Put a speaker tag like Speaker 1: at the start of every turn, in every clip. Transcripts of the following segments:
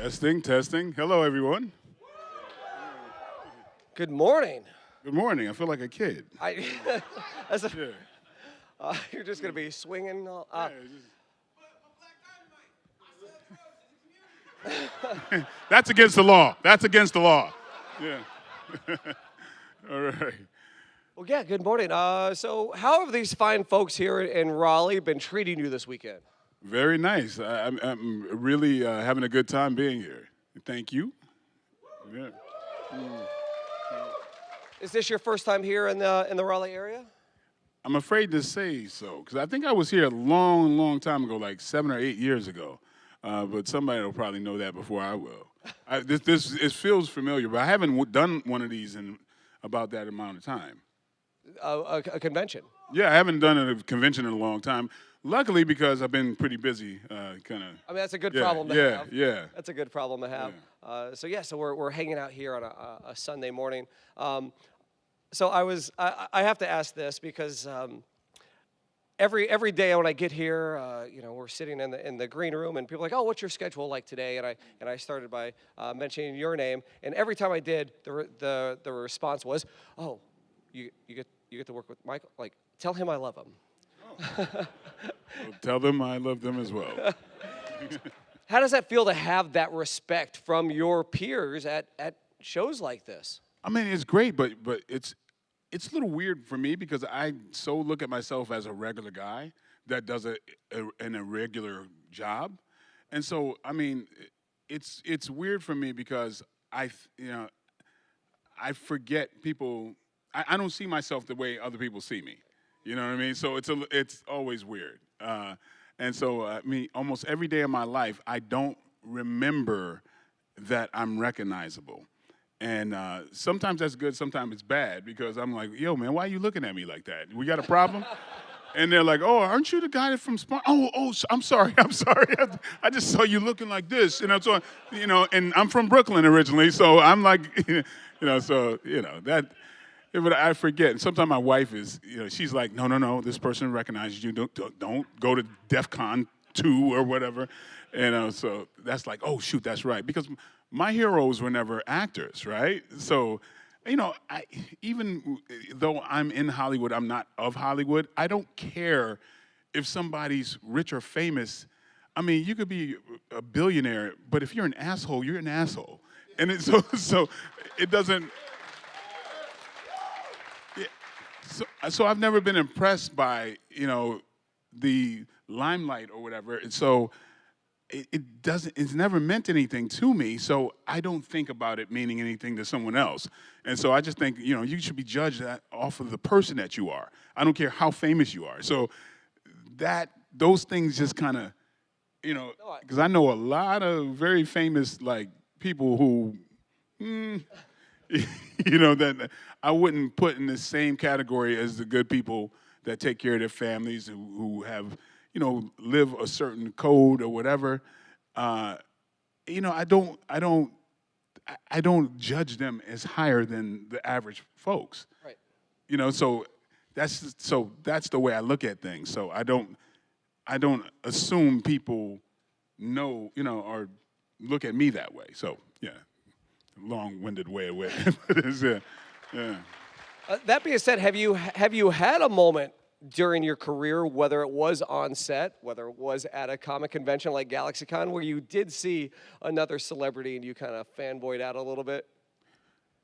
Speaker 1: Testing, testing. Hello, everyone.
Speaker 2: Good morning.
Speaker 1: Good morning. I feel like a kid.
Speaker 2: As a,
Speaker 1: Yeah.
Speaker 2: you're just gonna be swinging.
Speaker 1: Yeah, That's against the law. That's against the law. Yeah. All right.
Speaker 2: Well, yeah. Good morning. So, how have these fine folks here in Raleigh been treating you this weekend?
Speaker 1: Very nice. I'm really having a good time being here. Thank you. Yeah.
Speaker 2: Is this your first time here in the Raleigh area?
Speaker 1: I'm afraid to say so, because I think I was here a long, long time ago, like 7 or 8 years ago. But somebody will probably know that before I will. It feels familiar, but I haven't done one of these in about that amount of time.
Speaker 2: A convention.
Speaker 1: Yeah, I haven't done a convention in a long time. Luckily, because I've been pretty busy, kind of.
Speaker 2: I mean, that's a good problem to have.
Speaker 1: Yeah.
Speaker 2: That's a good problem to have. So we're hanging out here on a Sunday morning. So I have to ask this because every day when I get here, we're sitting in the green room and people are like, oh, what's your schedule like today? And I started by mentioning your name, and every time I did, the response was, oh, you get to work with Michael. Like, tell him I love him.
Speaker 1: Well, tell them I love them as well.
Speaker 2: How does that feel to have that respect from your peers at shows like this?
Speaker 1: I mean, it's great, but it's a little weird for me because I so look at myself as a regular guy that does an irregular job, and so I mean, it's weird for me because I forget people. I don't see myself the way other people see me. You know what I mean? So it's always weird. And so, I mean, almost every day of my life, I don't remember that I'm recognizable. And sometimes that's good, sometimes it's bad, because I'm like, yo, man, why are you looking at me like that? We got a problem? And they're like, oh, aren't you the guy that's from Spark? Oh, I'm sorry. I just saw you looking like this. And I'm from Brooklyn originally, so I'm like, that. But I forget. And sometimes my wife is, she's like, no, this person recognizes you. Don't go to DEF CON 2 or whatever. And so that's like, oh, shoot, that's right. Because my heroes were never actors, right? So, even though I'm in Hollywood, I'm not of Hollywood. I don't care if somebody's rich or famous. I mean, you could be a billionaire, but if you're an asshole, you're an asshole. And so it doesn't. So I've never been impressed by, the limelight or whatever. And so it's never meant anything to me. So I don't think about it meaning anything to someone else. And so I just think, you should be judged off of the person that you are. I don't care how famous you are. So those things just kind of, because I know a lot of very famous, like, people who, that I wouldn't put in the same category as the good people that take care of their families, who have, live a certain code or whatever. I don't judge them as higher than the average folks.
Speaker 2: Right.
Speaker 1: So that's the way I look at things. So I don't assume people know, or look at me that way. So yeah. Long-winded way of it. Yeah.
Speaker 2: That being said, have you had a moment during your career, whether it was on set, whether it was at a comic convention like GalaxyCon, where you did see another celebrity and you kind of fanboyed out a little bit?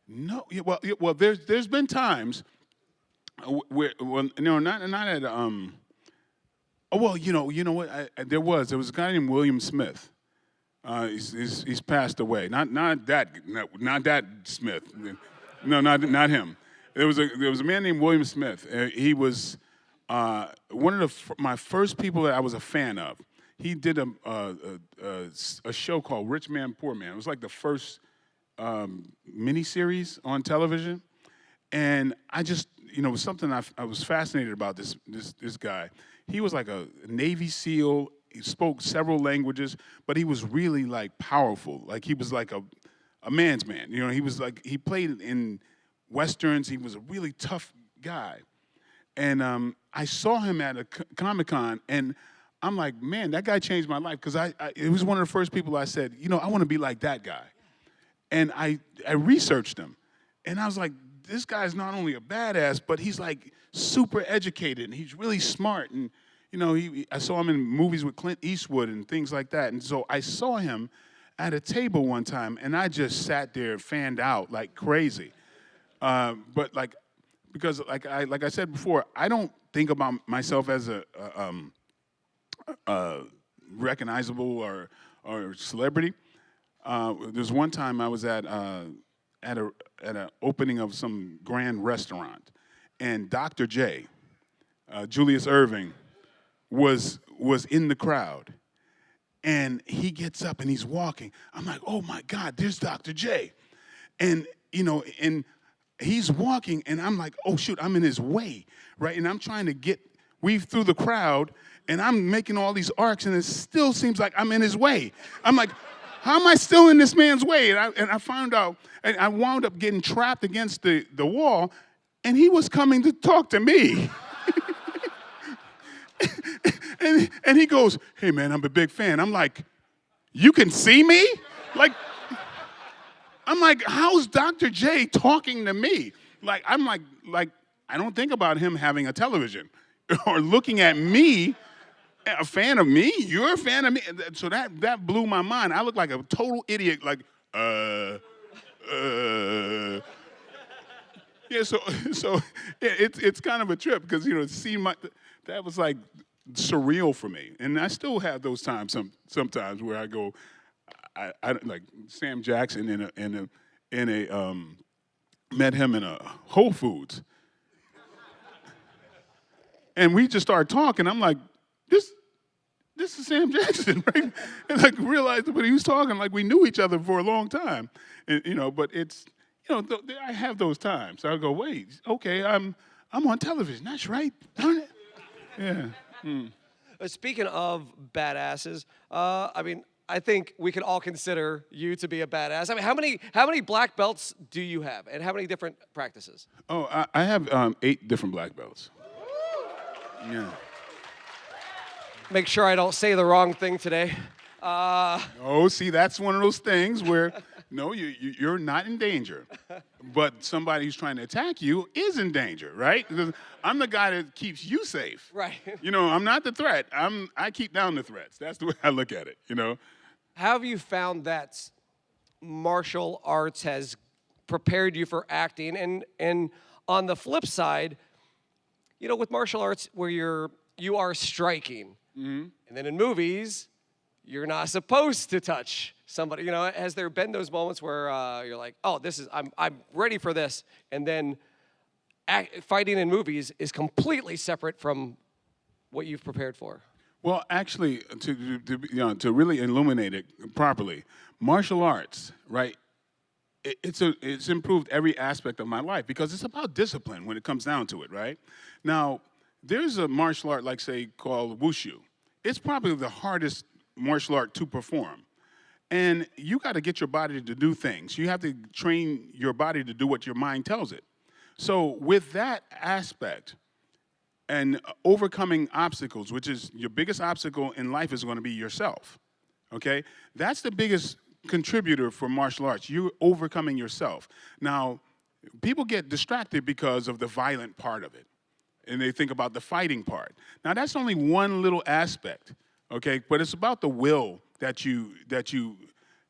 Speaker 1: No. Well, there's been times where, not at there was a guy named William Smith. He's passed away. Not that Smith. No, not him. There was a man named William Smith. He was one of my first people that I was a fan of. He did a show called Rich Man, Poor Man. It was like the first miniseries on television, and I just it was something I was fascinated about this guy. He was like a Navy SEAL. He spoke several languages, but he was really, like, powerful. Like, he was like a man's man. He was like, he played in Westerns. He was a really tough guy. And I saw him at a Comic-Con, and I'm like, man, that guy changed my life because it was one of the first people I said, you know, I want to be like that guy. And I researched him. And I was like, this guy's not only a badass, but he's like super educated and he's really smart. And, you know, I saw him in movies with Clint Eastwood and things like that. And so I saw him at a table one time and I just sat there and fanned out like crazy. But like, because like I said before, I don't think about myself as a recognizable or celebrity. There's one time I was at an opening of some grand restaurant, and Dr. J, Julius Irving, was in the crowd, and he gets up and he's walking. I'm like, oh my God, there's Dr. J, and you know, and he's walking, and I'm like, oh shoot, I'm in his way, right? And I'm trying to weave through the crowd, and I'm making all these arcs, and it still seems like I'm in his way. I'm like, how am I still in this man's way? And I found out, and I wound up getting trapped against the wall, and he was coming to talk to me. and he goes, hey man, I'm a big fan. I'm like, you can see me? Like, I'm like, how's Dr. J talking to me? Like, I'm like, I don't think about him having a television or looking at me, a fan of me? You're a fan of me? So that blew my mind. I look like a total idiot, like, Yeah, so it's kind of a trip because, you know, that was like surreal for me. And I still have those times sometimes where I go, I like Sam Jackson met him in a Whole Foods. And we just started talking. I'm like, this is Sam Jackson, right? And like realized when he was talking, like we knew each other for a long time. And, you know, but it's, you know, I have those times. I go, wait, okay, I'm on television. That's right, darn it. Yeah.
Speaker 2: Speaking of badasses, I mean, I think we can all consider you to be a badass. I mean, how many black belts do you have, and how many different practices?
Speaker 1: Oh, I have 8 different black belts. Yeah.
Speaker 2: Make sure I don't say the wrong thing today.
Speaker 1: Oh, see, that's one of those things where, no, you're not in danger, but somebody who's trying to attack you is in danger, right? Because I'm the guy that keeps you safe.
Speaker 2: Right.
Speaker 1: You know, I'm not the threat. I keep down the threats. That's the way I look at it, you know?
Speaker 2: How have you found that martial arts has prepared you for acting? And on the flip side, you know, with martial arts where you are striking, and then in movies, you're not supposed to touch somebody. You know, has there been those moments where you're like, oh, I'm ready for this, and then fighting in movies is completely separate from what you've prepared for?
Speaker 1: Well, actually, to really illuminate it properly, martial arts, right? It's improved every aspect of my life because it's about discipline when it comes down to it, right? Now, there's a martial art, like say, called wushu. It's probably the hardest martial art to perform. And you got to get your body to do things. You have to train your body to do what your mind tells it. So with that aspect and overcoming obstacles, which is your biggest obstacle in life is going to be yourself, okay? That's the biggest contributor for martial arts. You're overcoming yourself. Now, people get distracted because of the violent part of it, and they think about the fighting part. Now, that's only one little aspect, okay? But it's about the will that you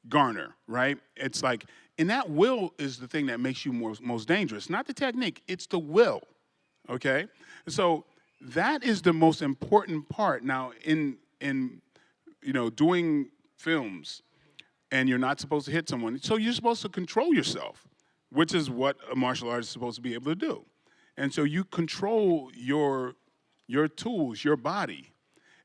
Speaker 1: garner, right? It's like, and that will is the thing that makes you most dangerous. Not the technique, it's the will, okay? So that is the most important part. Now, in you know, doing films, and you're not supposed to hit someone, so you're supposed to control yourself, which is what a martial artist is supposed to be able to do. And so you control your tools, your body.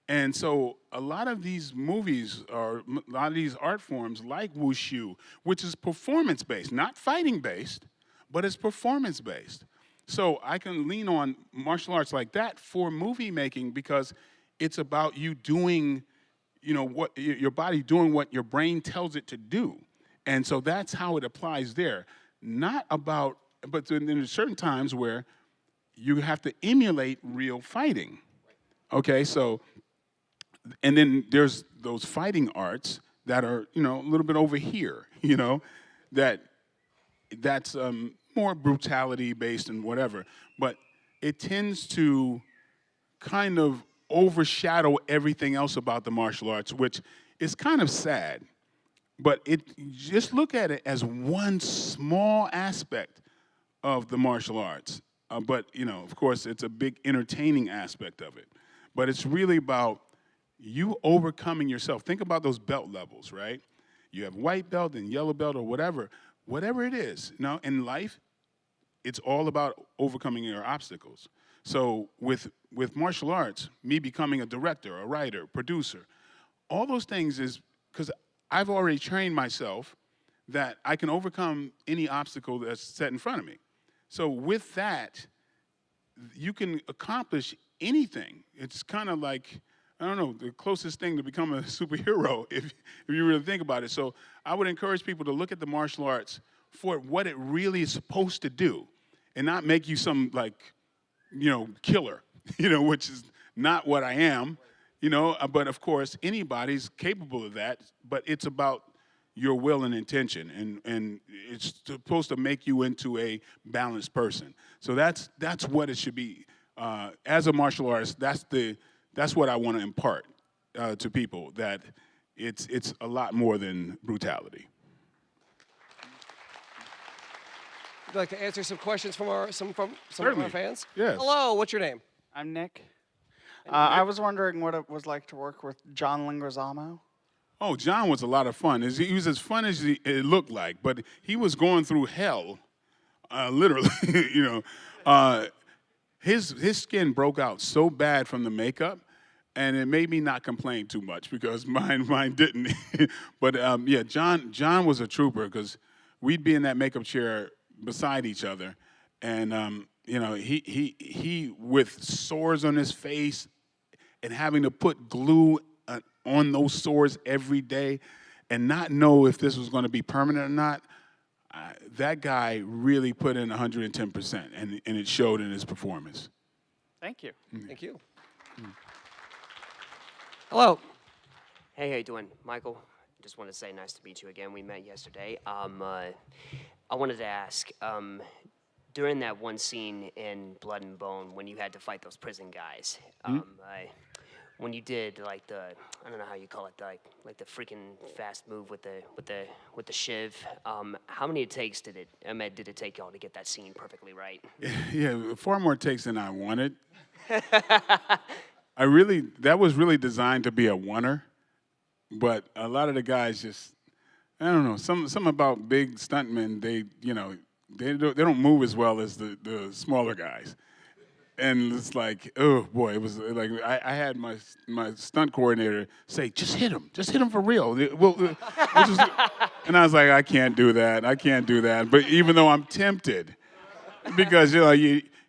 Speaker 1: And so a lot of these movies or a lot of these art forms like wushu, which is performance-based, not fighting-based, but it's performance-based. So I can lean on martial arts like that for movie making because it's about you doing, you know, what your body doing what your brain tells it to do. And so that's how it applies there. Not about, but then there's certain times where you have to emulate real fighting. Okay, so and then there's those fighting arts that are, a little bit over here, that's more brutality based and whatever. But it tends to kind of overshadow everything else about the martial arts, which is kind of sad. But just look at it as one small aspect of the martial arts. But, of course, it's a big entertaining aspect of it. But it's really about you overcoming yourself. Think about those belt levels, right? You have white belt and yellow belt or whatever it is. In life, it's all about overcoming your obstacles. So with martial arts, me becoming a director, a writer, producer, all those things is because I've already trained myself that I can overcome any obstacle that's set in front of me. So with that, you can accomplish anything. It's kind of like, I don't know, the closest thing to become a superhero if you really think about it. So I would encourage people to look at the martial arts for what it really is supposed to do and not make you some killer, which is not what I am, but of course anybody's capable of that, but it's about your will and intention, and it's supposed to make you into a balanced person. So that's what it should be. As a martial artist, that's what I want to impart to people, that it's a lot more than brutality.
Speaker 2: Would you like to answer some questions from some of our fans?
Speaker 1: Yes.
Speaker 2: Hello, what's your name?
Speaker 3: I'm Nick. I was wondering what it was like to work with John Leguizamo.
Speaker 1: Oh, John was a lot of fun. He was as fun as it looked like, but he was going through hell, literally. His skin broke out so bad from the makeup, and it made me not complain too much because mine didn't. But John was a trooper because we'd be in that makeup chair beside each other, and he with sores on his face and having to put glue on those sores every day and not know if this was going to be permanent or not. That guy really put in 110%, and it showed in his performance.
Speaker 3: Thank you.
Speaker 2: Thank you. Hello.
Speaker 4: Hey, how you doing? Michael, just want to say nice to meet you again. We met yesterday. I wanted to ask, during that one scene in Blood and Bone when you had to fight those prison guys, when you did I don't know how you call it, like the freaking fast move with the shiv, how many takes did it take y'all to get that scene perfectly right?
Speaker 1: Yeah, far more takes than I wanted. That was really designed to be a oneer, but a lot of the guys just, I don't know, some about big stuntmen, they don't move as well as the smaller guys. And it's like, oh boy, it was like I had my stunt coordinator say, just hit him for real. And I was like, I can't do that. But even though I'm tempted, because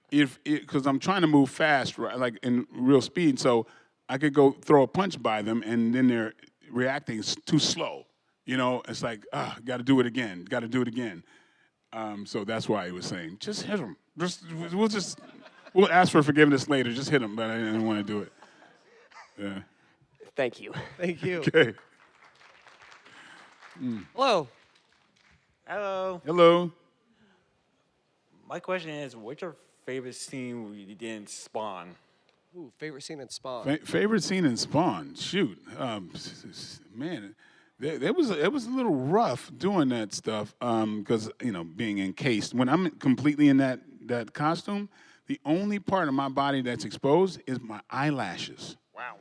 Speaker 1: because I'm trying to move fast, right, like in real speed, so I could go throw a punch by them, and then they're reacting too slow. It's like, got to do it again. So that's why he was saying, just hit him. We'll ask for forgiveness later. Just hit him, but I didn't want to do it. Yeah.
Speaker 4: Thank you.
Speaker 2: Thank you.
Speaker 1: Okay.
Speaker 2: Hello.
Speaker 1: Hello.
Speaker 5: My question is, what's your favorite scene you did in Spawn?
Speaker 2: Ooh, favorite scene in Spawn.
Speaker 1: Favorite scene in Spawn? Shoot, man, it was a little rough doing that stuff because being encased. When I'm completely in that costume, the only part of my body that's exposed is my eyelashes.
Speaker 5: Wow.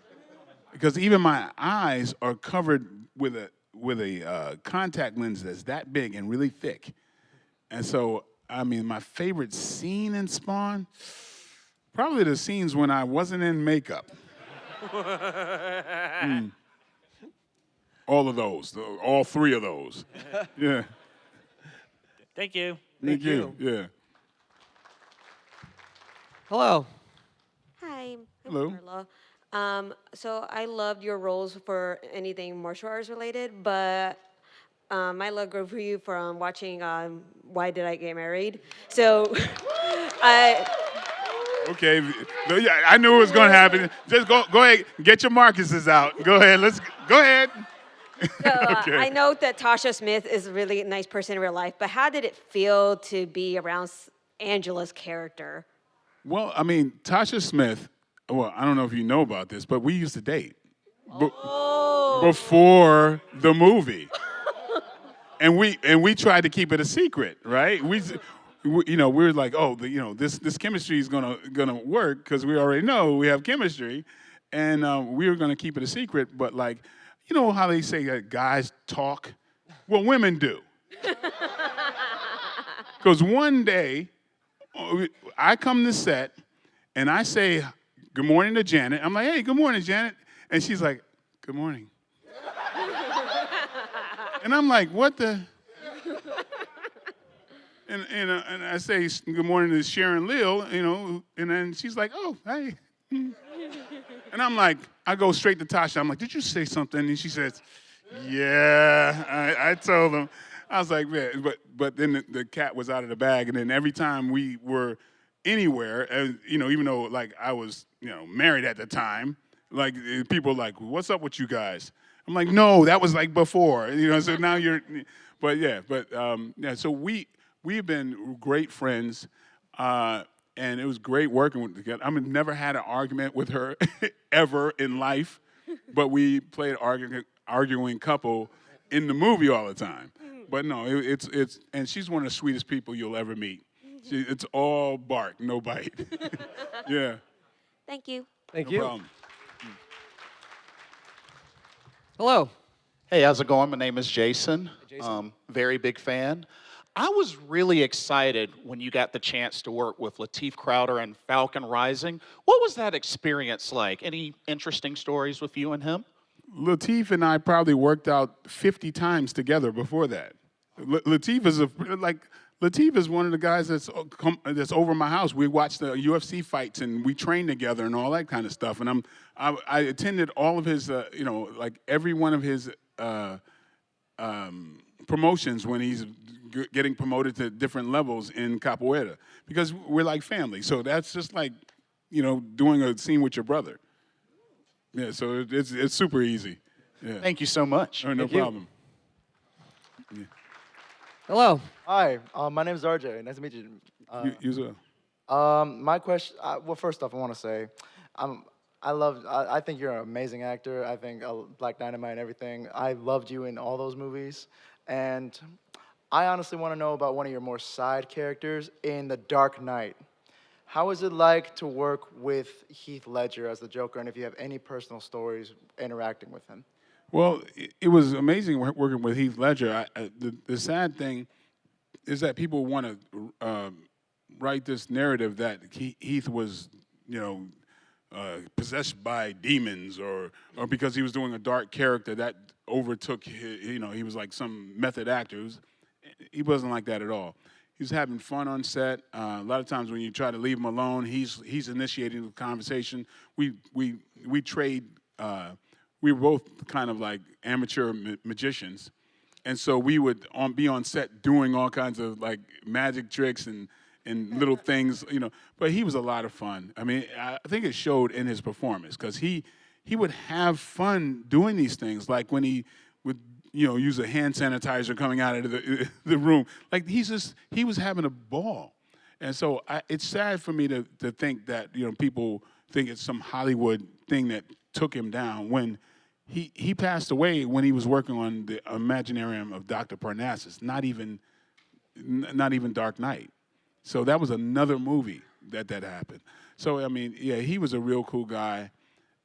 Speaker 1: Because even my eyes are covered with a contact lens that's that big and really thick. And so, my favorite scene in Spawn, probably the scenes when I wasn't in makeup. All of those, all three of those. Yeah.
Speaker 5: Thank you.
Speaker 1: Thank you. Yeah.
Speaker 2: Hello.
Speaker 6: Hi. I'm
Speaker 1: Hello.
Speaker 6: Carla. So I loved your roles for anything martial arts related, but my love grew for you from watching Why Did I Get Married? So
Speaker 1: Okay, yeah, I knew it was going to happen. Just go ahead, get your Marcuses out. Go ahead, go ahead.
Speaker 6: So
Speaker 1: Okay.
Speaker 6: I know that Tasha Smith is a really nice person in real life, but how did it feel to be around Angela's character?
Speaker 1: Well, I mean, Tasha Smith, well, I don't know if you know about this, but we used to date before the movie. And we tried to keep it a secret, right? We were like, oh, this chemistry is gonna work because we already know we have chemistry, and we were gonna keep it a secret. But like, you know how they say that guys talk? Well, women do. Because one day, I come to set and I say, good morning to Janet. I'm like, hey, good morning, Janet. And she's like, good morning. And I'm like, what the? And I say, good morning to Sharon Lil, and then she's like, oh, hey. And I'm like, I go straight to Tasha. I'm like, did you say something? And she says, yeah, I told him. I was like, man, but then the cat was out of the bag. And then every time we were anywhere, and, even though like I was, married at the time, like people were like, what's up with you guys? I'm like, no, that was like before, so now you're, so we've been great friends, and it was great working with together. I mean, never had an argument with her ever in life, but we played arguing couple in the movie all the time. But no, it's and she's one of the sweetest people you'll ever meet. It's all bark, no bite. Yeah.
Speaker 6: Thank you.
Speaker 2: Thank
Speaker 1: No
Speaker 2: you.
Speaker 1: problem.
Speaker 2: Hello.
Speaker 7: Hey, how's it going? My name is Jason.
Speaker 2: Jason.
Speaker 7: Very big fan. I was really excited when you got the chance to work with Lateef Crowder and Falcon Rising. What was that experience like? Any interesting stories with you and him?
Speaker 1: Lateef and I probably worked out 50 times together before that. Lateef is one of the guys that's over my house. We watch the UFC fights and we train together and all that kind of stuff. And I attended all of his, like every one of his promotions when he's getting promoted to different levels in capoeira because we're like family. So that's just like, doing a scene with your brother. Yeah, so it's super easy. Yeah.
Speaker 7: Thank you so much.
Speaker 1: Oh, no problem. Yeah.
Speaker 2: Hello.
Speaker 8: Hi, my name is RJ. Nice to meet you.
Speaker 1: You as well.
Speaker 8: My question. Well, first off, I want to say, I think you're an amazing actor. I think Black Dynamite and everything. I loved you in all those movies, and I honestly want to know about one of your more side characters in The Dark Knight. How is it like to work with Heath Ledger as the Joker, and if you have any personal stories interacting with him?
Speaker 1: Well, it was amazing working with Heath Ledger. The sad thing is that people want to write this narrative that Heath was, possessed by demons or because he was doing a dark character that overtook, he was like some method actor. He wasn't like that at all. He was having fun on set. A lot of times when you try to leave him alone, he's initiating the conversation. We trade. We were both kind of like amateur magicians, and so we would be on set doing all kinds of like magic tricks and little things, But he was a lot of fun. I mean, I think it showed in his performance because he would have fun doing these things, like when he would use a hand sanitizer coming out of the room. Like he was having a ball. And so it's sad for me to think that, people think it's some Hollywood thing that took him down when he passed away when he was working on the Imaginarium of Dr. Parnassus, not even Dark Knight. So that was another movie that happened. So, I mean, yeah, he was a real cool guy.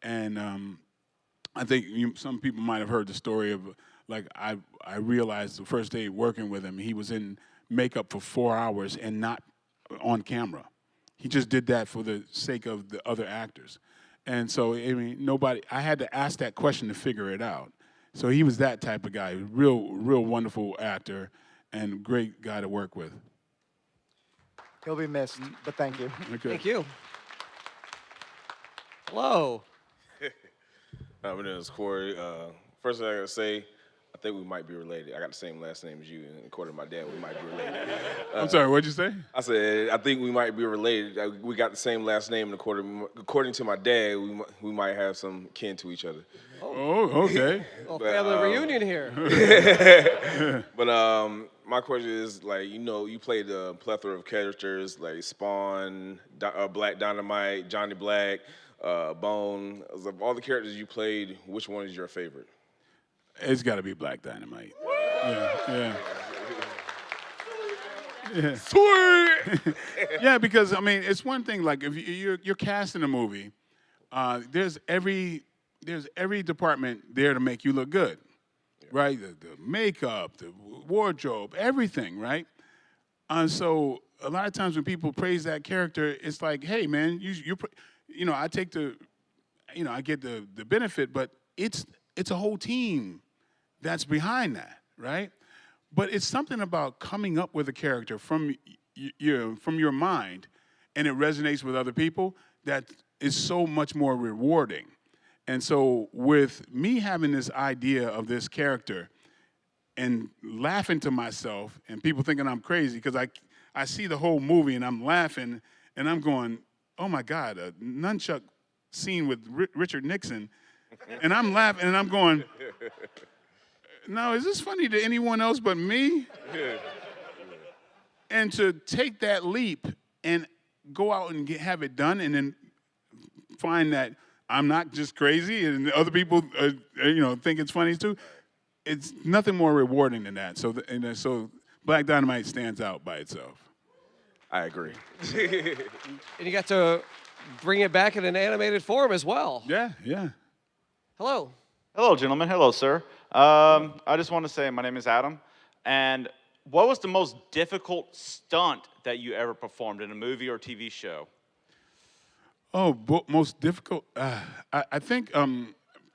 Speaker 1: And I think some people might have heard the story of, like, I realized the first day working with him, he was in makeup for 4 hours and not on camera. He just did that for the sake of the other actors. And so, I mean, I had to ask that question to figure it out. So he was that type of guy, real wonderful actor and great guy to work with.
Speaker 8: He'll be missed, but thank you.
Speaker 1: Okay.
Speaker 2: Thank you. Hello.
Speaker 9: My name is Corey. First thing I gotta say, I think we might be related. I got the same last name as you, and according to my dad, we might be related.
Speaker 1: I'm sorry, what'd you say?
Speaker 9: I said, I think we might be related. We got the same last name, and according to my dad, we might have some kin to each other.
Speaker 1: Oh, okay.
Speaker 2: Well, family reunion here.
Speaker 9: But my question is, like, you played a plethora of characters, like Spawn, Black Dynamite, Johnny Black, Bone. Of all the characters you played, which one is your favorite?
Speaker 1: It's got to be Black Dynamite. Yeah. Sweet. Yeah, because I mean, it's one thing. Like if you're casting a movie, there's every department there to make you look good, right? The makeup, the wardrobe, everything, right? And so a lot of times when people praise that character, it's like, hey, man, I take I get the benefit, but it's a whole team that's behind that, right? But it's something about coming up with a character from your mind, and it resonates with other people that is so much more rewarding. And so with me having this idea of this character and laughing to myself and people thinking I'm crazy because I see the whole movie and I'm laughing and I'm going, oh my God, a nunchuck scene with Richard Nixon. And I'm laughing and I'm going, now, is this funny to anyone else but me? And to take that leap and go out and have it done and then find that I'm not just crazy and other people think it's funny too, it's nothing more rewarding than that. So Black Dynamite stands out by itself.
Speaker 9: I agree.
Speaker 2: And you got to bring it back in an animated form as well.
Speaker 1: Yeah.
Speaker 2: Hello.
Speaker 10: Hello, gentlemen. Hello, sir. I just want to say my name is Adam. And what was the most difficult stunt that you ever performed in a movie or TV show?
Speaker 1: Oh, most difficult? I think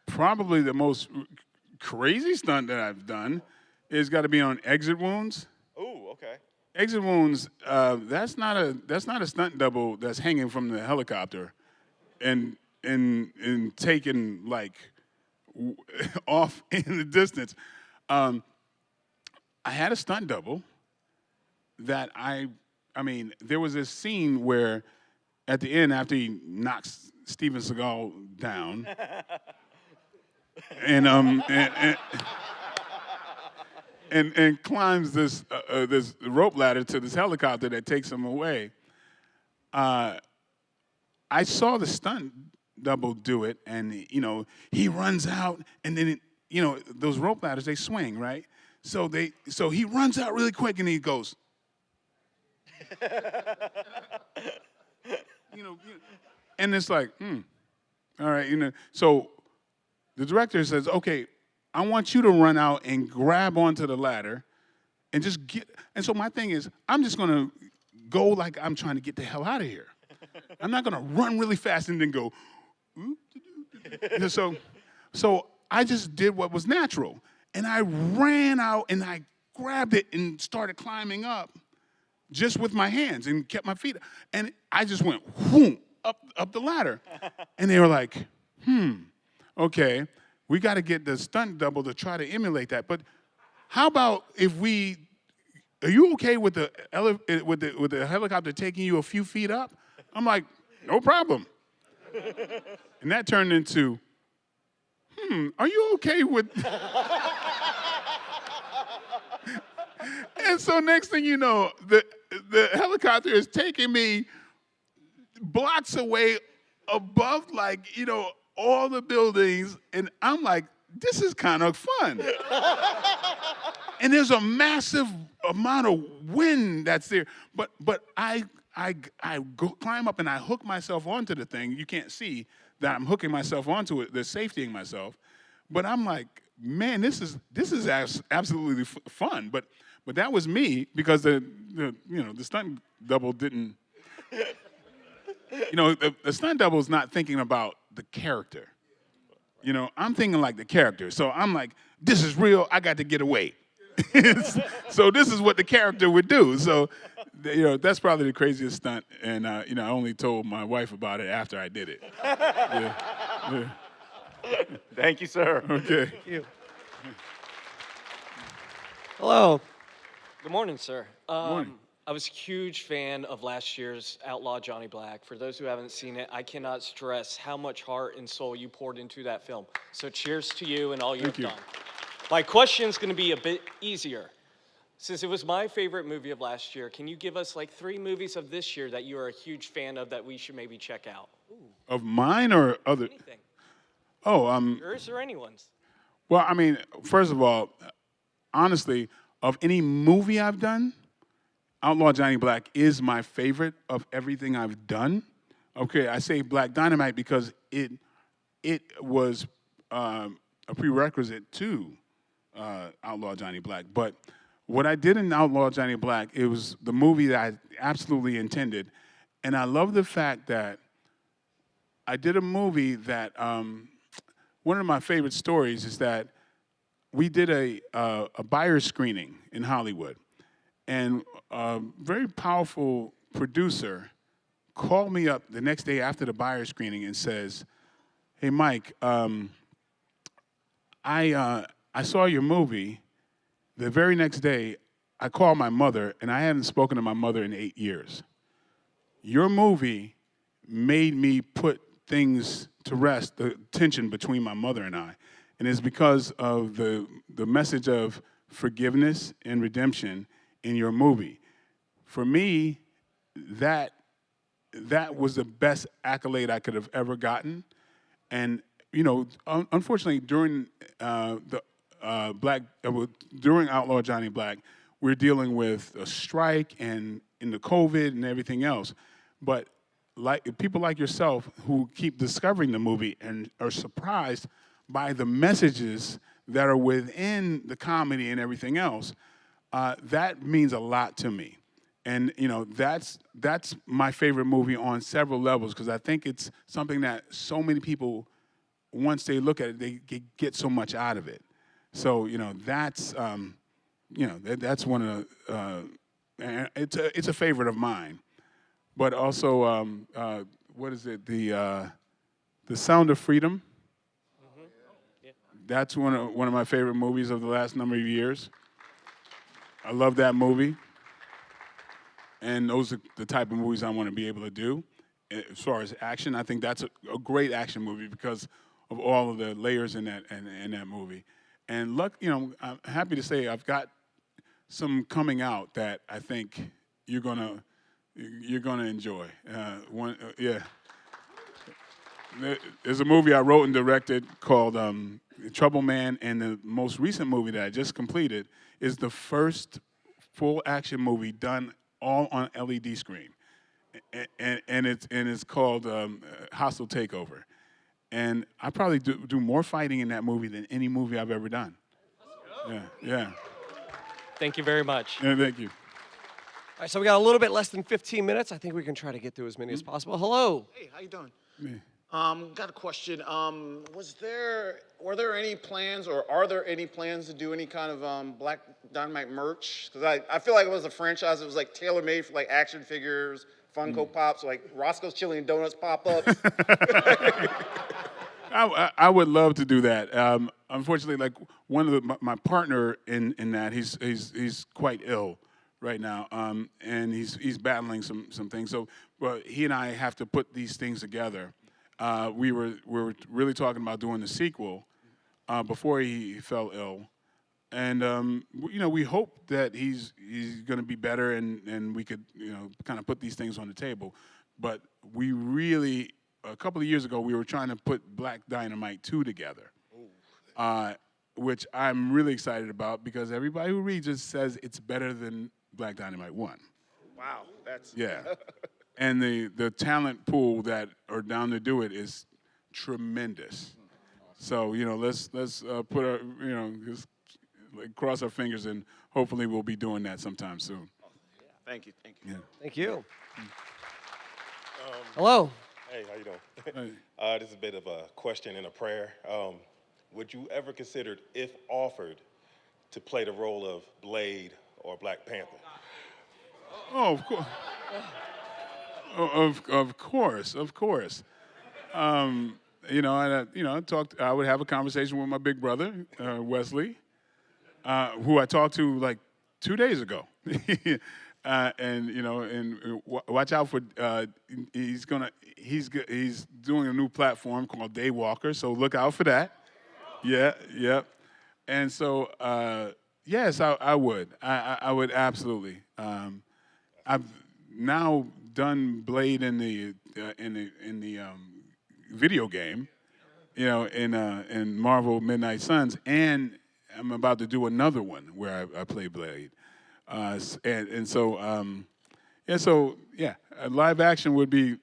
Speaker 1: probably the most crazy stunt that I've done is got to be on Exit Wounds.
Speaker 10: Oh, okay.
Speaker 1: Exit Wounds, that's not a stunt double that's hanging from the helicopter and taken like off in the distance. I had a stunt double that I mean, there was this scene where at the end, after he knocks Steven Seagal down, and climbs this rope ladder to this helicopter that takes him away. I saw the stunt double do it, and he runs out, and then those rope ladders, they swing, right? So he runs out really quick, and he goes. And it's like, all right, So the director says, okay, I want you to run out and grab onto the ladder and just get. And so my thing is, I'm just going to go like I'm trying to get the hell out of here. I'm not going to run really fast and then go. So I just did what was natural. And I ran out and I grabbed it and started climbing up just with my hands and kept my feet. And I just went whoom, up the ladder. And they were like, okay, we got to get the stunt double to try to emulate that. But how about if are you okay with the helicopter taking you a few feet up? I'm like, no problem. And that turned into, are you okay with... And so next thing you know, the helicopter is taking me blocks away above, all the buildings, and I'm like, this is kind of fun. And there's a massive amount of wind that's there, but I climb up and I hook myself onto the thing. You can't see that I'm hooking myself onto it. They're safetying myself, but I'm like, man, this is absolutely fun. But that was me because the stunt double didn't. The stunt double is not thinking about the character. I'm thinking like the character. So I'm like, this is real. I got to get away. So this is what the character would do. So, that's probably the craziest stunt. And, I only told my wife about it after I did it. Yeah.
Speaker 10: Thank you, sir.
Speaker 1: Okay.
Speaker 2: Thank you. Hello.
Speaker 11: Good morning, sir.
Speaker 1: Morning.
Speaker 11: I was a huge fan of last year's Outlaw Johnny Black. For those who haven't seen it, I cannot stress how much heart and soul you poured into that film. So cheers to you and all you've done. My question's going to be a bit easier. Since it was my favorite movie of last year, can you give us like 3 movies of this year that you are a huge fan of that we should maybe check out?
Speaker 1: Of mine or other?
Speaker 11: Anything.
Speaker 1: Oh,
Speaker 11: Yours or anyone's?
Speaker 1: well, I mean, first of all, honestly, of any movie I've done, Outlaw Johnny Black is my favorite of everything I've done. Okay, I say Black Dynamite because it was a prerequisite to Outlaw Johnny Black. But what I did in Outlaw Johnny Black, it was the movie that I absolutely intended. And I love the fact that I did a movie that, one of my favorite stories is that we did a buyer screening in Hollywood. And a very powerful producer called me up the next day after the buyer screening and says, "Hey, Mike, I saw your movie. The very next day, I called my mother, and I hadn't spoken to my mother in 8 years. Your movie made me put things to rest, the tension between my mother and I. And it's because of the message of forgiveness and redemption in your movie. For me, that was the best accolade I could have ever gotten. And you know, unfortunately, during during Outlaw Johnny Black, we're dealing with a strike and in the COVID and everything else. But like people like yourself who keep discovering the movie and are surprised by the messages that are within the comedy and everything else, that means a lot to me. And you know, that's my favorite movie on several levels because I think it's something that so many people, once they look at it, they get so much out of it. So you know, that's that's one of the, it's a favorite of mine. But also, what is it? The Sound of Freedom.
Speaker 11: Yeah.
Speaker 1: That's one of my favorite movies of the last number of years. I love that movie. And those are the type of movies I want to be able to do. As far as action, I think that's a great action movie because of all of the layers in that movie. And I'm happy to say I've got some coming out that I think you're gonna enjoy. There's a movie I wrote and directed called Trouble Man, and the most recent movie that I just completed is the first full action movie done all on LED screen, and it's called Hostile Takeover. And I probably do more fighting in that movie than any movie I've ever done. Yeah.
Speaker 11: Thank you very much.
Speaker 1: Yeah, thank you.
Speaker 2: All right, so we got a little bit less than 15 minutes. I think we can try to get through as many as possible. Hello.
Speaker 12: Hey, how you doing?
Speaker 1: Me.
Speaker 12: Got a question. Were there any plans, or are there any plans to do any kind of Black Dynamite merch? Because I feel like it was a franchise that was like tailor-made for like action figures, Funko Pops, like Roscoe's Chili and Donuts pop-ups.
Speaker 1: I would love to do that. Unfortunately, like one of my partner in that, he's quite ill right now, and he's battling some things. So, but he and I have to put these things together. We were really talking about doing the sequel before he fell ill, and we hope that he's going to be better and we could kind of put these things on the table. But we really, a couple of years ago, we were trying to put Black Dynamite 2 together, which I'm really excited about because everybody who reads it says it's better than Black Dynamite 1.
Speaker 12: Wow, that's
Speaker 1: yeah. And the talent pool that are down to do it is tremendous. So let's put our just like cross our fingers and hopefully we'll be doing that sometime soon.
Speaker 12: Thank you.
Speaker 1: Yeah.
Speaker 2: Thank you. Hello.
Speaker 13: Hey, how you doing? This is a bit of a question and a prayer. Would you ever consider, if offered, to play the role of Blade or Black Panther?
Speaker 1: Oh, of course. Of course. I would have a conversation with my big brother, Wesley. who I talked to like 2 days ago. And watch out for he's doing a new platform called Daywalker, so look out for that. Yeah. And so yes, I would. I would absolutely. I've now done Blade in the video game, in Marvel Midnight Suns, and I'm about to do another one where I play Blade. So live action would be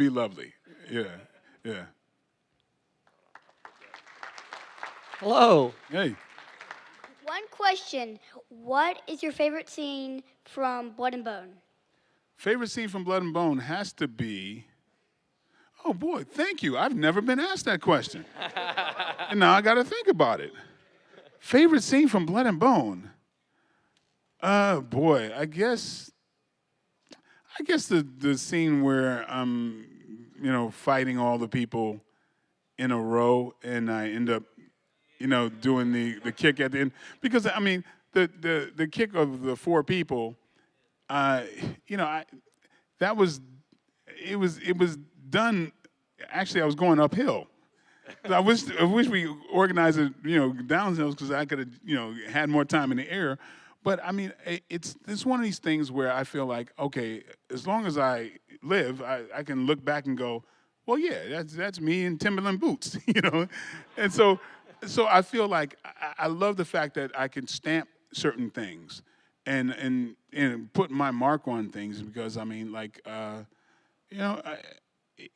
Speaker 1: lovely. Yeah.
Speaker 2: Hello.
Speaker 1: Hey.
Speaker 14: One question. What is your favorite scene from Blood and Bone?
Speaker 1: Favorite scene from Blood and Bone has to be. Oh boy, thank you. I've never been asked that question, and now I got to think about it. Favorite scene from Blood and Bone. Boy, I guess the scene where I'm, fighting all the people in a row, and I end up, doing the kick at the end. Because I mean, the kick of the 4 people, it was done. Actually, I was going uphill. I wish we organized it, downhills, because I could have, had more time in the air. But I mean, it's one of these things where I feel like, okay, as long as I live, I can look back and go, well, yeah, that's me in Timberland boots, And so I feel like I love the fact that I can stamp certain things and put my mark on things, because I mean, like,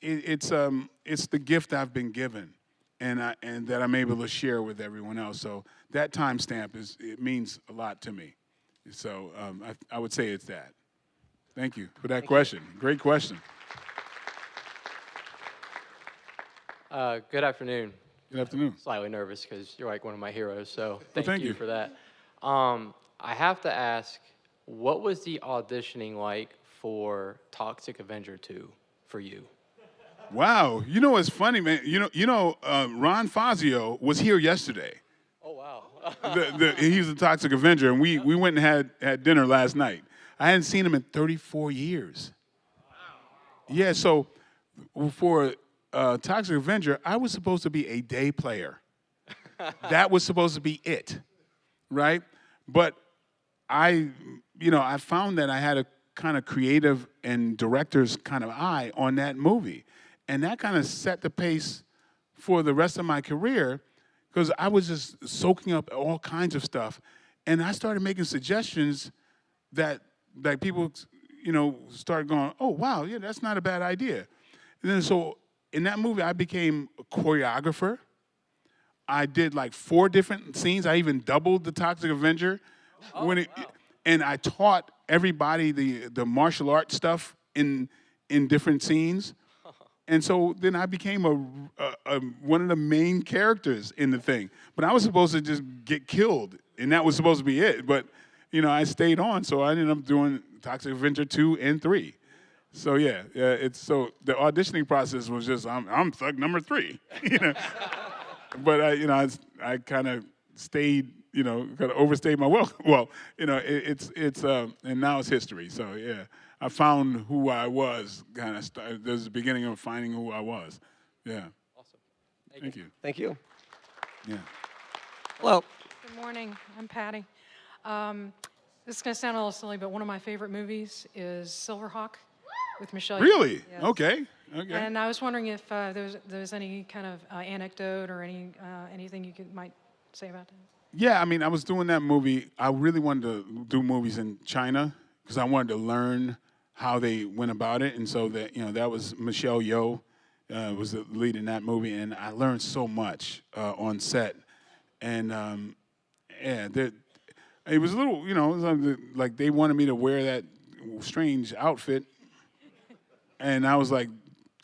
Speaker 1: it's the gift I've been given, and that I'm able to share with everyone else. So that timestamp it means a lot to me. So I would say it's that. Thank you for that question. Great question.
Speaker 15: Good afternoon.
Speaker 1: Good afternoon.
Speaker 15: Slightly nervous because you're like one of my heroes, so
Speaker 1: Well, thank
Speaker 15: you
Speaker 1: you
Speaker 15: for that. I have to ask, what was the auditioning like for Toxic Avenger 2 for you?
Speaker 1: Wow, what's funny, man? Ron Fazio was here yesterday.
Speaker 15: Oh wow.
Speaker 1: He's a Toxic Avenger, and we went and had dinner last night. I hadn't seen him in 34 years. Wow. Yeah, so for Toxic Avenger, I was supposed to be a day player. That was supposed to be it, right? But I found that I had a kind of creative and director's kind of eye on that movie. And that kind of set the pace for the rest of my career, because I was just soaking up all kinds of stuff. And I started making suggestions that people, started going, oh, wow, yeah, that's not a bad idea. And then so in that movie, I became a choreographer. I did like 4 different scenes. I even doubled the Toxic Avenger. And I taught everybody the martial arts stuff in different scenes. And so then I became one of the main characters in the thing. But I was supposed to just get killed, and that was supposed to be it. But, I stayed on, so I ended up doing Toxic Avenger 2 and 3. So, yeah, so the auditioning process was just, I'm thug number 3, But, I kind of stayed, kind of overstayed my welcome. Well, it's and now it's history. So, yeah. I found who I was, kind of started. There's the beginning of finding who I was. Yeah.
Speaker 15: Awesome.
Speaker 1: Thank you.
Speaker 2: Thank you.
Speaker 1: Yeah.
Speaker 2: Hello.
Speaker 16: Good morning. I'm Patty. This is going to sound a little silly, but one of my favorite movies is Silverhawk with Michelle.
Speaker 1: Really?
Speaker 16: Yes.
Speaker 1: Okay.
Speaker 16: And I was wondering if there's any kind of anecdote or anything you might say about that.
Speaker 1: Yeah, I mean, I was doing that movie. I really wanted to do movies in China because I wanted to learn how they went about it, and so that was Michelle Yeoh was the lead in that movie, and I learned so much on set, and it was a little, it was like they wanted me to wear that strange outfit, and I was like,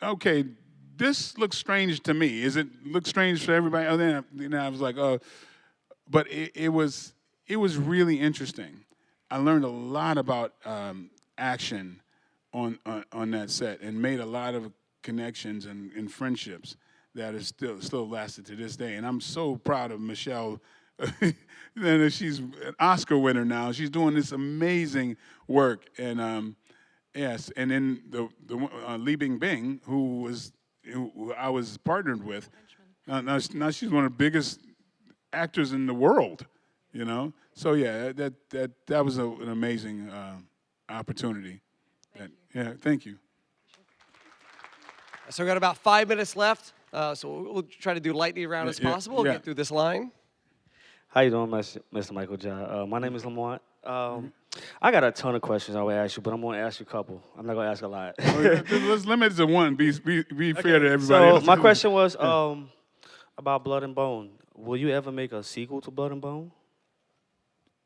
Speaker 1: okay, this looks strange to me. Is it look strange for everybody? Oh, then I was like, oh, but it was really interesting. I learned a lot about action on that set, and made a lot of connections and friendships that are still lasted to this day. And I'm so proud of Michelle and she's an Oscar winner now. She's doing this amazing work, and yes, and then the Li Bingbing, who I was partnered with, now she's one of the biggest actors in the world, you know. So yeah, that was an amazing opportunity. Yeah, thank you.
Speaker 2: So we got about 5 minutes left. So we'll try to do lightning round as possible. We'll get through this line.
Speaker 17: How you doing, Mr. Michael John? My name is Lamont. I got a ton of questions I will ask you, but I'm going to ask you a couple. I'm not going to ask a lot.
Speaker 1: Let's limit it to one. Be fair to everybody
Speaker 17: So
Speaker 1: else.
Speaker 17: my question was about Blood and Bone. Will you ever make a sequel to Blood and Bone?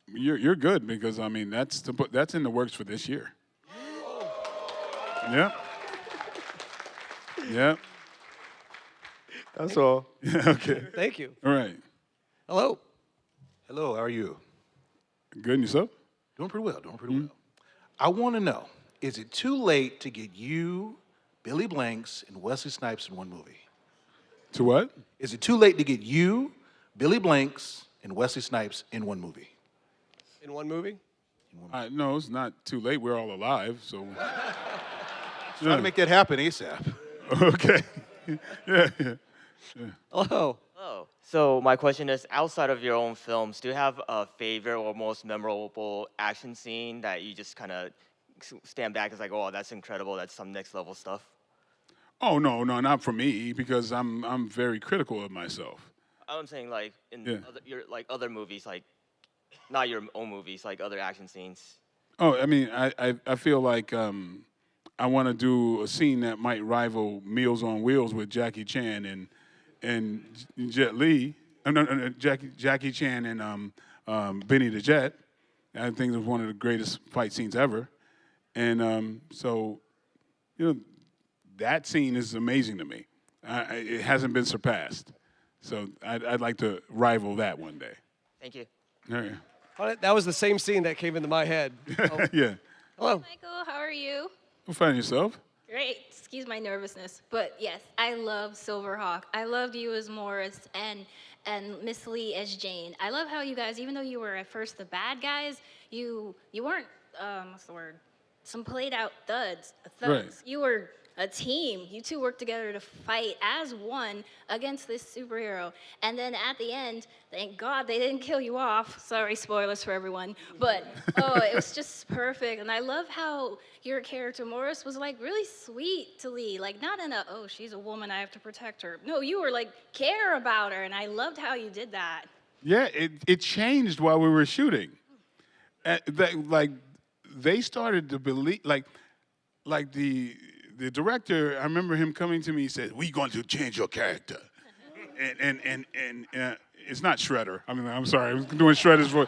Speaker 1: You're good because I mean that's in the works for this year. Yep. Yep.
Speaker 17: That's all.
Speaker 1: Okay.
Speaker 2: Thank you.
Speaker 1: All right.
Speaker 2: Hello.
Speaker 18: Hello, how are you?
Speaker 1: Good, and yourself?
Speaker 18: Doing pretty well, well. I want to know, is it too late to get you, Billy Blanks, and Wesley Snipes in one movie?
Speaker 1: To what?
Speaker 18: Is it too late to get you, Billy Blanks, and Wesley Snipes in one movie?
Speaker 2: In one movie?
Speaker 1: No, it's not too late. We're all alive, so.
Speaker 18: Trying to make that happen ASAP.
Speaker 1: Okay. yeah.
Speaker 2: Hello.
Speaker 19: Hello. So my question is, outside of your own films, do you have a favorite or most memorable action scene that you just kind of stand back and like, oh, that's incredible, that's some next level stuff?
Speaker 1: Oh no, not for me because I'm very critical of myself.
Speaker 19: I'm saying like in other movies, like not your own movies, like other action scenes.
Speaker 1: Oh, I mean, I feel like I want to do a scene that might rival Meals on Wheels with Jackie Chan and Jet Li, Jackie Chan and Benny the Jet. I think it was one of the greatest fight scenes ever, and so you know that scene is amazing to me. It hasn't been surpassed, so I'd like to rival that one day.
Speaker 19: Thank you.
Speaker 1: All right.
Speaker 2: Well, that was the same scene that came into my head. Oh.
Speaker 1: Yeah.
Speaker 2: Hello.
Speaker 20: Michael, how are you?
Speaker 1: Well, find yourself.
Speaker 20: Great. Excuse my nervousness, but yes, I love Silverhawk. I loved you as Morris and Miss Lee as Jane. I love how you guys, even though you were at first the bad guys, you weren't what's the word? Some played out thugs.
Speaker 1: Right.
Speaker 20: You were a team. You two worked together to fight as one against this superhero. And then at the end, thank God they didn't kill you off. Sorry, spoilers for everyone. But, it was just perfect. And I love how your character, Morris, was, like, really sweet to Lee. Like, not in a, oh, she's a woman, I have to protect her. No, you were, like, care about her. And I loved how you did that.
Speaker 1: Yeah, it changed while we were shooting. They started to believe, like the director, I remember him coming to me, he said, "We're going to change your character." And it's not Shredder. I mean, I'm sorry, I was doing Shredder's voice.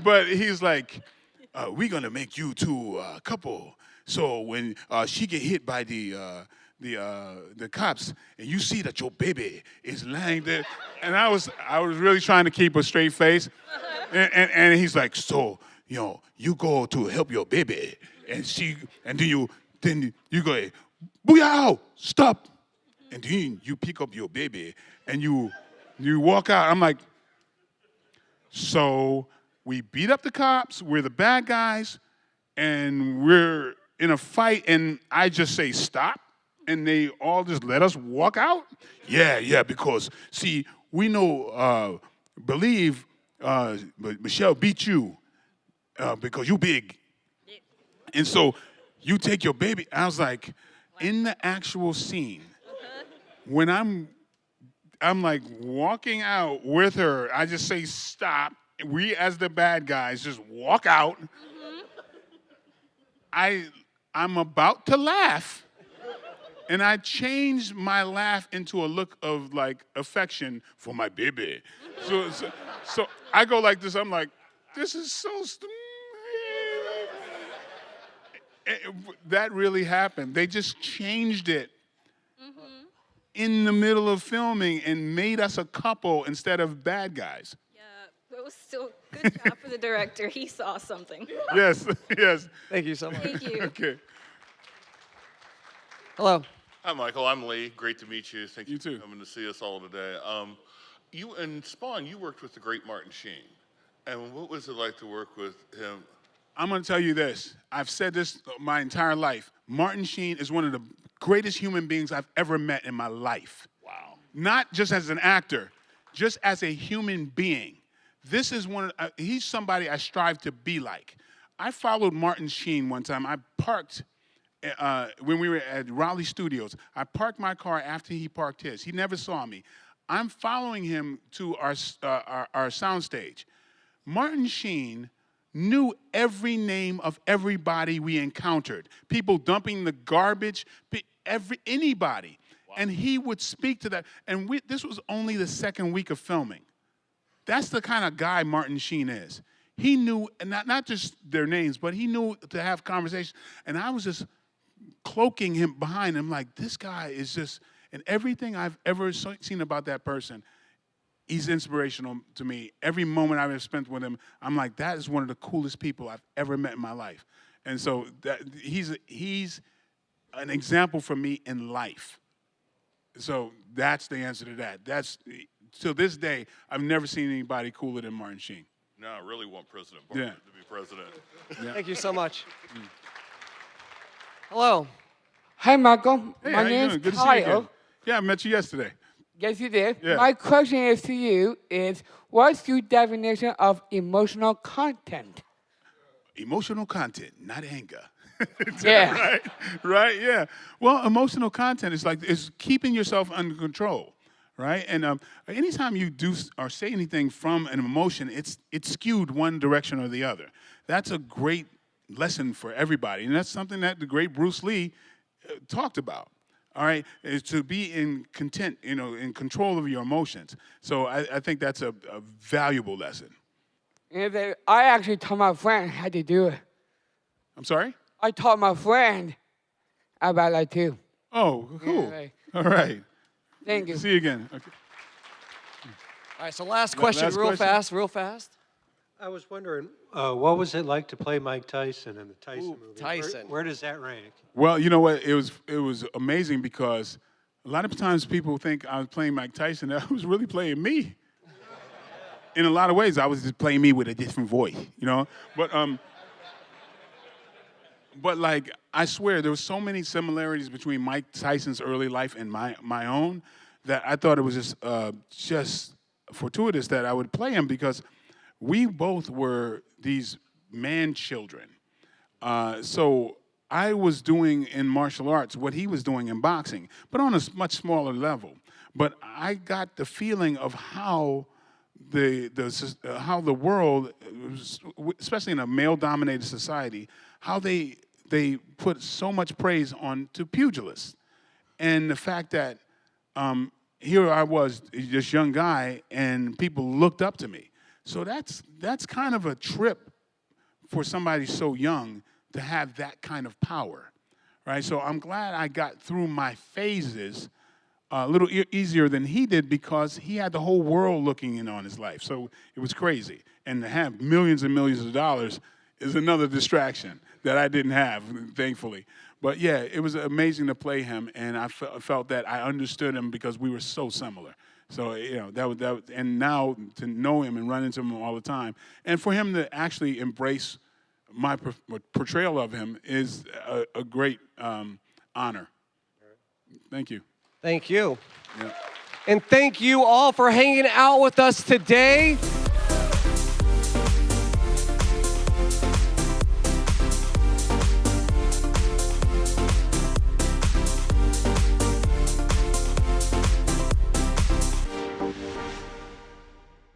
Speaker 1: But he's like, "We're going to make you two a couple. So when she get hit by the cops and you see that your baby is lying there," and I was really trying to keep a straight face. And he's like, "So, you know, you go to help your baby, and then you go, booyah, stop, and then you pick up your baby and you walk out." I'm like, so we beat up the cops, we're the bad guys, and we're in a fight, and I just say stop, and they all just let us walk out? Yeah, because see, we know, believe. But Michelle beat you because you big. And so you take your baby. I was like, in the actual scene, when I'm like walking out with her, I just say stop. We as the bad guys just walk out. I'm about to laugh. And I changed my laugh into a look of like affection for my baby. So I go like this. I'm like, this is so stupid. That really happened. They just changed it in the middle of filming and made us a couple instead of bad guys.
Speaker 20: Yeah, it was still good job for the director. He saw something.
Speaker 1: Yes.
Speaker 2: Thank you so much.
Speaker 20: Thank you.
Speaker 1: Okay.
Speaker 2: Hello.
Speaker 21: Hi, Michael. I'm Lee. Great to meet you. Thank you,
Speaker 1: too.
Speaker 21: for coming to see us all today. You and Spawn, you worked with the great Martin Sheen. And what was it like to work with him?
Speaker 1: I'm going to tell you this. I've said this my entire life. Martin Sheen is one of the greatest human beings I've ever met in my life.
Speaker 21: Wow.
Speaker 1: Not just as an actor, just as a human being. This is he's somebody I strive to be like. I followed Martin Sheen one time. I parked, when we were at Raleigh Studios, I parked my car after he parked his. He never saw me. I'm following him to our soundstage. Martin Sheen knew every name of everybody we encountered. People dumping the garbage, anybody. Wow. And he would speak to that. And this was only the second week of filming. That's the kind of guy Martin Sheen is. He knew, and not just their names, but he knew to have conversations. And I was just cloaking him behind him like, this guy is just, and everything I've ever seen about that person, he's inspirational to me. Every moment I've ever spent with him, I'm like, that is one of the coolest people I've ever met in my life. And so he's an example for me in life. So that's the answer to that. Till this day, I've never seen anybody cooler than Martin Sheen.
Speaker 21: Now I really want President Bartlett to be president.
Speaker 1: Yeah.
Speaker 2: Thank you so much. Hello.
Speaker 22: Hi, Michael.
Speaker 1: Hey,
Speaker 22: My
Speaker 1: how you
Speaker 22: name's
Speaker 1: doing? Good to see you again.
Speaker 22: Kyle.
Speaker 1: Yeah, I met you yesterday.
Speaker 22: Yes, you did.
Speaker 1: Yeah.
Speaker 22: My question is to you is, what's your definition of emotional content?
Speaker 1: Emotional content, not anger.
Speaker 22: Yeah.
Speaker 1: Right, yeah. Well, emotional content is keeping yourself under control, right? And anytime you do or say anything from an emotion, it's skewed one direction or the other. That's a great lesson for everybody, and that's something that the great Bruce Lee talked about. All right, is to be in control of your emotions. So I think that's a valuable lesson.
Speaker 22: And I actually taught my friend how to do it.
Speaker 1: I'm sorry?
Speaker 22: I taught my friend about that too.
Speaker 1: Oh, cool.
Speaker 22: Yeah, right.
Speaker 1: All right.
Speaker 22: Thank you.
Speaker 1: See you again. Okay.
Speaker 2: All right, so last question, real fast.
Speaker 23: I was wondering, what was it like to play Mike Tyson in the Tyson movie?
Speaker 2: Tyson.
Speaker 23: Where does that rank?
Speaker 1: Well, you know what? It was amazing because a lot of times people think I was playing Mike Tyson. I was really playing me. In a lot of ways, I was just playing me with a different voice, you know? But like, I swear, there were so many similarities between Mike Tyson's early life and my own that I thought it was just fortuitous that I would play him because we both were these man children. So I was doing in martial arts what he was doing in boxing, but on a much smaller level. But I got the feeling of how the world, especially in a male-dominated society, how they put so much praise on to pugilists, and the fact that here I was, this young guy, and people looked up to me. So that's kind of a trip for somebody so young to have that kind of power, right? So I'm glad I got through my phases a little easier than he did because he had the whole world looking in on his life. So it was crazy. And to have millions and millions of dollars is another distraction that I didn't have, thankfully. But yeah, it was amazing to play him, and I felt that I understood him because we were so similar. So, you know, that and now to know him and run into him all the time, and for him to actually embrace my portrayal of him is a great honor. Thank you.
Speaker 2: Thank you.
Speaker 1: Yeah.
Speaker 2: And thank you all for hanging out with us today.